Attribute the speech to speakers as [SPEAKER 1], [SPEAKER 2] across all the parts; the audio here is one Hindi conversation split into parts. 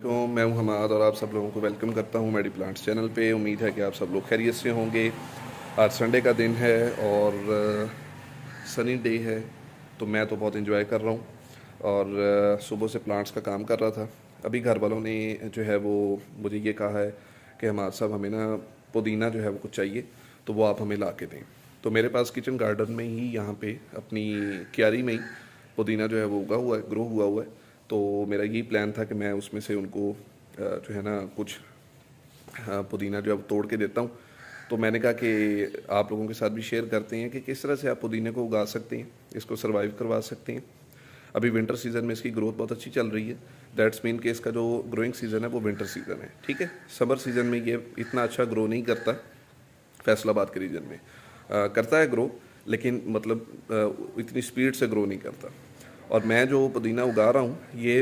[SPEAKER 1] तो मैं हूं हमाद और आप सब लोगों को वेलकम करता हूं मेडी प्लांट्स चैनल पे। उम्मीद है कि आप सब लोग खैरियत से होंगे। आज संडे का दिन है और सनी डे है, तो मैं तो बहुत एंजॉय कर रहा हूं और सुबह से प्लांट्स का काम कर रहा था। अभी घर वालों ने जो है वो मुझे ये कहा है कि हमाद साहब हमें ना पुदीना जो है वो कुछ चाहिए, तो वो आप हमें ला के दें। तो मेरे पास किचन गार्डन में ही यहाँ पे अपनी क्यारी में ही पुदीना जो है वो उगा हुआ है, ग्रो हुआ है। तो मेरा यही प्लान था कि मैं उसमें से उनको जो है ना कुछ पुदीना जो है वो तोड़ के देता हूँ। तो मैंने कहा कि आप लोगों के साथ भी शेयर करते हैं कि किस तरह से आप पुदीने को उगा सकते हैं, इसको सर्वाइव करवा सकते हैं। अभी विंटर सीज़न में इसकी ग्रोथ बहुत अच्छी चल रही है। दैट्स मीन कि इसका जो ग्रोइंग सीज़न है वो विंटर सीज़न है, ठीक है। समर सीज़न में ये इतना अच्छा ग्रो नहीं करता, फैसलाबाद के रीजन में करता है ग्रो, लेकिन मतलब इतनी स्पीड से ग्रो नहीं करता। और मैं जो पुदीना उगा रहा हूँ ये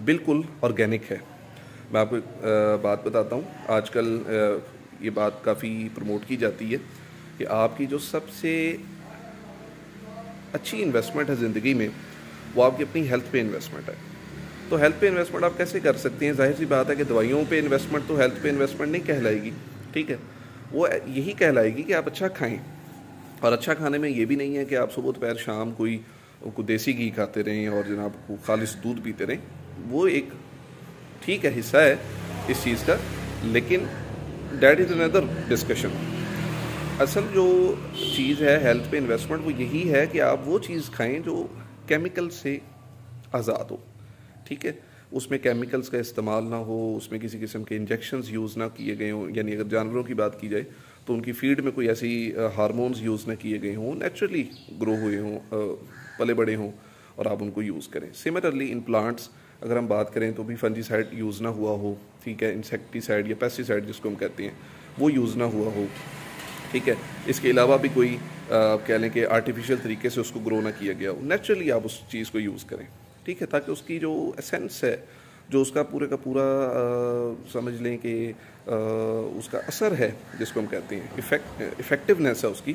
[SPEAKER 1] बिल्कुल ऑर्गेनिक है। मैं आपको बात बताता हूँ, आजकल ये बात काफ़ी प्रमोट की जाती है कि आपकी जो सबसे अच्छी इन्वेस्टमेंट है ज़िंदगी में वो आपकी अपनी हेल्थ पे इन्वेस्टमेंट है। तो हेल्थ पे इन्वेस्टमेंट आप कैसे कर सकते हैं? जाहिर सी बात है कि दवाइयों पे इन्वेस्टमेंट तो हेल्थ पे इन्वेस्टमेंट नहीं कहलाएगी, ठीक है। वो यही कहलाएगी कि आप अच्छा खाएं। और अच्छा खाने में ये भी नहीं है कि आप सुबह दोपहर शाम कोई देसी घी खाते रहें और जनाब को खालिश दूध पीते रहें। वो एक ठीक है हिस्सा है इस चीज़ का, लेकिन डैट इज़ अनदर डिस्कशन। असल जो चीज़ है हेल्थ पे इन्वेस्टमेंट वो यही है कि आप वो चीज़ खाएं जो केमिकल से आज़ाद हो, ठीक है। उसमें केमिकल्स का इस्तेमाल ना हो, उसमें किसी किस्म के इंजेक्शंस यूज़ ना किए गए हों। यानी अगर जानवरों की बात की जाए तो उनकी फीड में कोई ऐसी हार्मोन्स यूज़ ना किए गए हों, नेचुरली ग्रो हुए हों, पले बड़े हों और आप उनको यूज़ करें। सिमिलरली इन प्लांट्स अगर हम बात करें तो भी फंजीसाइड यूज़ ना हुआ हो, ठीक है। इंसेक्टिसाइड या पेस्टिसाइड जिसको हम कहते हैं वो यूज़ ना हुआ हो, ठीक है। इसके अलावा भी कोई कह लें कि आर्टिफिशियल तरीके से उसको ग्रो ना किया गया हो, नेचुरली आप उस चीज़ को यूज़ करें, ठीक है। ताकि उसकी जो एसेंस है, जो उसका पूरे का पूरा समझ लें कि उसका असर है जिसको हम कहते हैं इफ़ेक्टिवनेस है उसकी,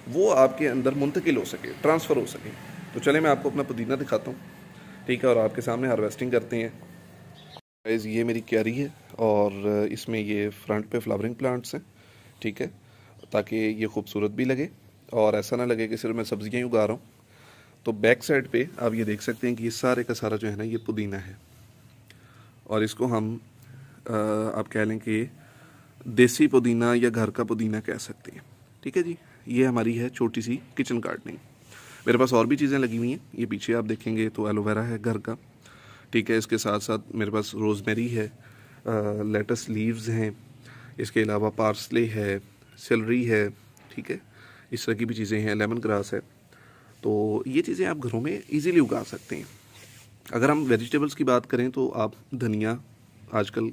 [SPEAKER 1] वो आपके अंदर मुंतकिल हो सके, ट्रांसफ़र हो सके। तो चले मैं आपको अपना पुदीना दिखाता हूँ, ठीक है, और आपके सामने हार्वेस्टिंग करते हैं। गाइस ये मेरी क्यारी है और इसमें ये फ्रंट पे फ्लावरिंग प्लांट्स हैं, ठीक है, ताकि ये खूबसूरत भी लगे और ऐसा ना लगे कि सिर्फ मैं सब्जियां ही उगा रहा हूँ। तो बैक साइड पे आप ये देख सकते हैं कि ये सारे का सारा जो है ना ये पुदीना है और इसको हम आप कह लें कि देसी पुदीना या घर का पुदीना कह सकते हैं, ठीक है जी। ये हमारी है छोटी सी किचन गार्डनिंग। मेरे पास और भी चीज़ें लगी हुई हैं, ये पीछे आप देखेंगे तो एलोवेरा है घर का, ठीक है। इसके साथ साथ मेरे पास रोज़मेरी है, लेटस लीव्स हैं, इसके अलावा पार्सले है, सेलरी है, ठीक है। इस तरह की भी चीज़ें हैं, लेमन ग्रास है। तो ये चीज़ें आप घरों में इजीली उगा सकते हैं। अगर हम वेजिटेबल्स की बात करें तो आप धनिया आजकल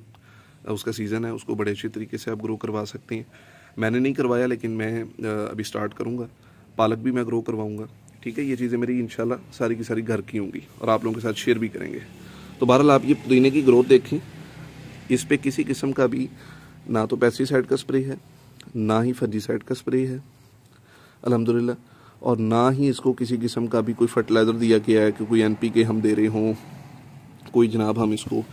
[SPEAKER 1] उसका सीज़न है, उसको बड़े अच्छे तरीके से आप ग्रो करवा सकते हैं। मैंने नहीं करवाया लेकिन मैं अभी स्टार्ट करूँगा। पालक भी मैं ग्रो करवाऊँगा, ठीक है। ये चीज़ें मेरी इंशाल्लाह सारी की सारी घर की होंगी और आप लोगों के साथ शेयर भी करेंगे। तो बहरहाल आप ये पुदीने की ग्रोथ देखें, इस पर किसी किस्म का भी ना तो पेस्टिसाइड का स्प्रे है, ना ही फंजीसाइड का स्प्रे है अल्हम्दुलिल्लाह, और ना ही इसको किसी किस्म का भी कोई फर्टिलाइज़र दिया गया है कि कोई NPK हम दे रहे हों, कोई जनाब हम इसको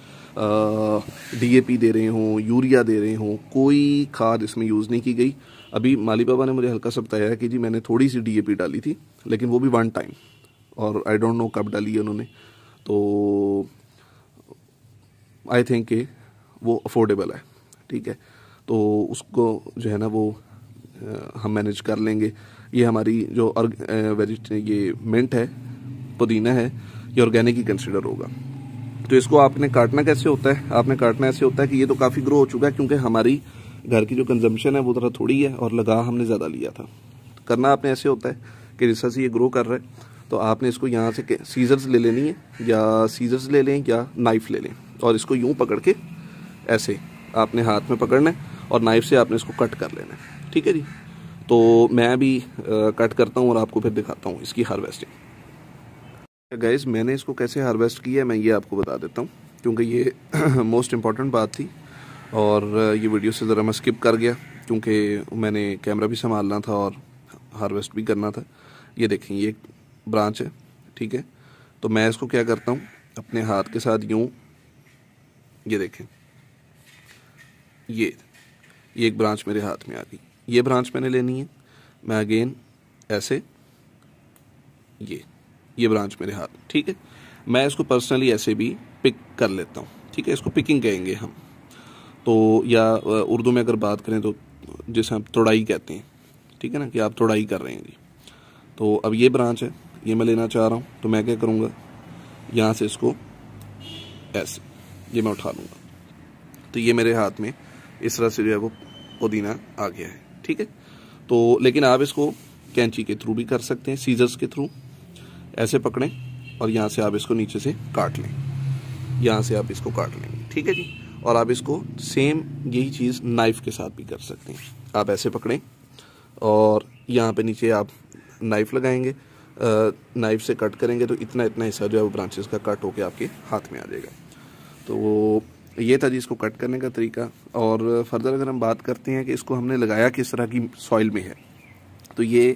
[SPEAKER 1] DAP दे रहे हों, यूरिया दे रहे हों। कोई खाद इसमें यूज़ नहीं की गई। अभी माली बाबा ने मुझे हल्का सा बताया है कि जी मैंने थोड़ी सी DAP डाली थी, लेकिन वो भी वन टाइम, और आई डोंट नो कब डाली है उन्होंने। तो आई थिंक कि वो अफोर्डेबल है, ठीक है। तो उसको जो है ना वो हम मैनेज कर लेंगे। ये हमारी जो ये मिंट है, पुदीना है, ये ऑर्गेनिक ही कंसिडर होगा। तो इसको आपने काटना कैसे होता है? आपने काटना ऐसे होता है कि ये तो काफ़ी ग्रो हो चुका है, क्योंकि हमारी घर की जो कंजम्पशन है वो ज़रा थोड़ी है और लगा हमने ज़्यादा लिया था। तो करना आपने ऐसे होता है कि जैसा से ये ग्रो कर रहा है तो आपने इसको यहाँ से सीजर्स ले लेनी है, या सीजर्स ले लें या नाइफ ले लें, और इसको यूँ पकड़ के ऐसे आपने हाथ में पकड़ना है और नाइफ से आपने इसको कट कर लेना है, ठीक है जी। तो मैं अभी कट करता हूँ और आपको फिर दिखाता हूँ इसकी हार्वेस्टिंग। गाइस मैंने इसको कैसे हार्वेस्ट किया है मैं ये आपको बता देता हूँ, क्योंकि ये मोस्ट इम्पॉर्टेंट बात थी और ये वीडियो से ज़रा मैं स्किप कर गया क्योंकि मैंने कैमरा भी संभालना था और हार्वेस्ट भी करना था। ये देखें ये ब्रांच है, ठीक है। तो मैं इसको क्या करता हूँ, अपने हाथ के साथ यूँ ये देखें, ये एक ब्रांच मेरे हाथ में आ गई। ये ब्रांच मैंने लेनी है, मैं अगेन ऐसे, ये ब्रांच मेरे हाथ में, ठीक है। मैं इसको पर्सनली ऐसे भी पिक कर लेता हूँ, ठीक है। इसको पिकिंग कहेंगे हम तो, या उर्दू में अगर बात करें तो जैसे हम तोड़ाई कहते हैं, ठीक है ना, कि आप तोड़ाई कर रहे हैं जी। तो अब ये ब्रांच है, ये मैं लेना चाह रहा हूँ, तो मैं क्या करूँगा, यहाँ से इसको ऐसे ये मैं उठा लूँगा, तो ये मेरे हाथ में इस तरह से जो है वो पुदीना आ गया है, ठीक है। तो लेकिन आप इसको कैंची के थ्रू भी कर सकते हैं, सीजर्स के थ्रू ऐसे पकड़ें और यहाँ से आप इसको नीचे से काट लें, यहाँ से आप इसको काट लेंगे, ठीक है जी। और आप इसको सेम यही चीज़ नाइफ़ के साथ भी कर सकते हैं। आप ऐसे पकड़ें और यहाँ पे नीचे आप नाइफ़ लगाएंगे, नाइफ़ से कट करेंगे तो इतना इतना हिस्सा जो है वो ब्रांचेस का कट होके आपके हाथ में आ जाएगा। तो ये था जी इसको कट करने का तरीका। और फर्दर अगर हम बात करते हैं कि इसको हमने लगाया किस तरह की सॉइल में है, तो ये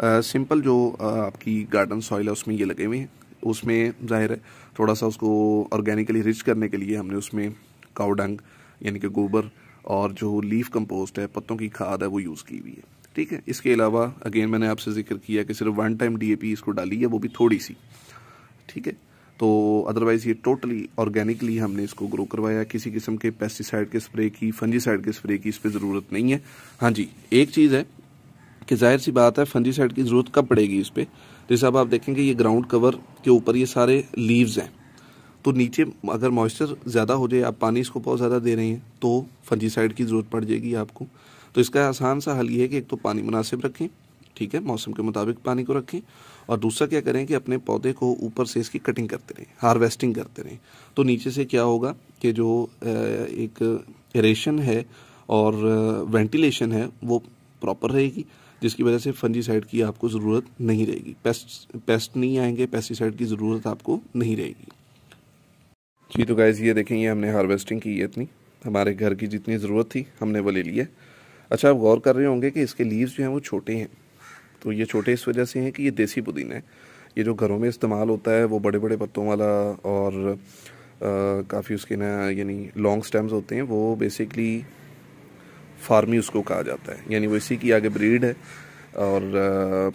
[SPEAKER 1] सिंपल जो आपकी गार्डन सॉइल है उसमें ये लगे हुए हैं। उसमें जाहिर है थोड़ा सा उसको ऑर्गेनिकली रिच करने के लिए हमने उसमें काऊ डंग यानी कि गोबर और जो लीफ कंपोस्ट है, पत्तों की खाद है, वो यूज़ की हुई है, ठीक है। इसके अलावा अगेन मैंने आपसे जिक्र किया कि सिर्फ 1 टाइम DAP इसको डाली है, वो भी थोड़ी सी, ठीक है। तो अदरवाइज़ ये टोटली ऑर्गेनिकली हमने इसको ग्रो करवाया। किसी किस्म के पेस्टिसाइड के स्प्रे की, फंजीसाइड के स्प्रे की इस पर ज़रूरत नहीं है। हाँ जी, एक चीज़ है कि जाहिर सी बात है फंजीसाइड की ज़रूरत कब पड़ेगी इस पर, जैसे अब आप देखेंगे ये ग्राउंड कवर के ऊपर ये सारे लीव्स हैं, तो नीचे अगर मॉइस्चर ज़्यादा हो जाए, आप पानी इसको बहुत ज़्यादा दे रहे हैं, तो फंजीसाइड की ज़रूरत पड़ जाएगी आपको। तो इसका आसान सा हल ये है कि एक तो पानी मुनासिब रखें, ठीक है, मौसम के मुताबिक पानी को रखें, और दूसरा क्या करें कि अपने पौधे को ऊपर से इसकी कटिंग करते रहें, हार्वेस्टिंग करते रहें। तो नीचे से क्या होगा कि जो एक एरेशन है और वेंटिलेशन है वो प्रॉपर रहेगी, जिसकी वजह से फंजीसाइड की आपको ज़रूरत नहीं रहेगी, पेस्ट नहीं आएंगे, पेस्टिसाइड की ज़रूरत आपको नहीं रहेगी जी। तो गाइस ये देखें, ये हमने हार्वेस्टिंग की है, इतनी हमारे घर की जितनी ज़रूरत थी हमने वो ले लिया। अच्छा, आप गौर कर रहे होंगे कि इसके लीव्स जो हैं वो छोटे हैं, तो ये छोटे इस वजह से हैं कि ये देसी पुदीना है। ये जो घरों में इस्तेमाल होता है वो बड़े बड़े पत्तों वाला और काफ़ी उसके ना यानी लॉन्ग स्टेम्स होते हैं, वो बेसिकली फार्मी उसको कहा जाता है, यानी वो इसी की आगे ब्रीड है और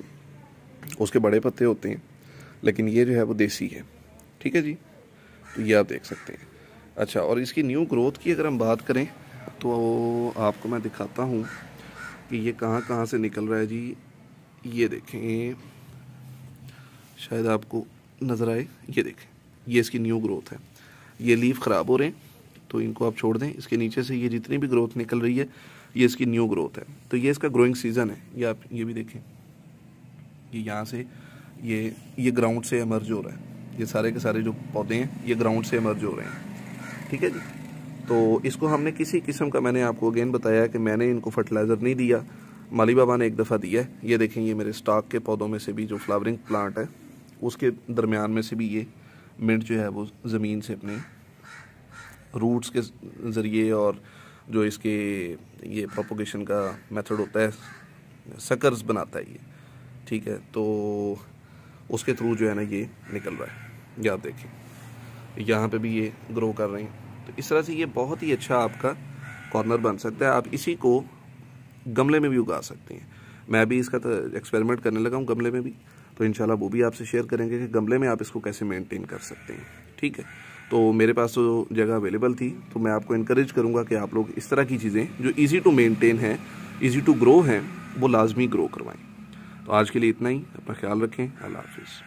[SPEAKER 1] उसके बड़े पत्ते होते हैं, लेकिन ये जो है वो देसी है, ठीक है जी। तो ये आप देख सकते हैं। अच्छा, और इसकी न्यू ग्रोथ की अगर हम बात करें तो आपको मैं दिखाता हूँ कि ये कहाँ कहाँ से निकल रहा है जी। ये देखें, शायद आपको नज़र आए, ये देखें, ये इसकी न्यू ग्रोथ है। ये लीफ ख़राब हो रहे हैं तो इनको आप छोड़ दें, इसके नीचे से ये जितनी भी ग्रोथ निकल रही है ये इसकी न्यू ग्रोथ है। तो ये इसका ग्रोइंग सीज़न है। ये आप ये भी देखें, ये यहाँ से ये ग्राउंड से एमर्ज हो रहा है, ये सारे के सारे जो पौधे हैं ये ग्राउंड से एमर्ज हो रहे हैं, ठीक है जी। तो इसको हमने किसी किस्म का, मैंने आपको अगेन बताया कि मैंने इनको फर्टिलाइज़र नहीं दिया, माली बाबा ने एक दफ़ा दिया है। ये देखें, ये मेरे स्टॉक के पौधों में से भी जो फ्लावरिंग प्लांट है उसके दरमियान में से भी ये मिंट जो है वो ज़मीन से अपने रूट्स के ज़रिए और जो इसके ये प्रोपोगेशन का मेथड होता है, सकर्स बनाता है ये, ठीक है। तो उसके थ्रू जो है ना ये निकल रहा है। ये आप देखें, यहाँ पे भी ये ग्रो कर रहे हैं। तो इस तरह से ये बहुत ही अच्छा आपका कॉर्नर बन सकता है। आप इसी को गमले में भी उगा सकते हैं। मैं भी इसका एक्सपेरिमेंट करने लगा हूँ गमले में भी, तो इंशाल्लाह वो भी आपसे शेयर करेंगे कि गमले में आप इसको कैसे मेंटेन कर सकते हैं, ठीक है। तो मेरे पास तो जगह अवेलेबल थी, तो मैं आपको इनकरेज करूँगा कि आप लोग इस तरह की चीज़ें जो ईज़ी टू मेंटेन हैं, ईज़ी टू ग्रो हैं, वो लाजमी ग्रो करवाएँ। तो आज के लिए इतना ही, अपना ख्याल रखें। अल्लाह हाफिज़।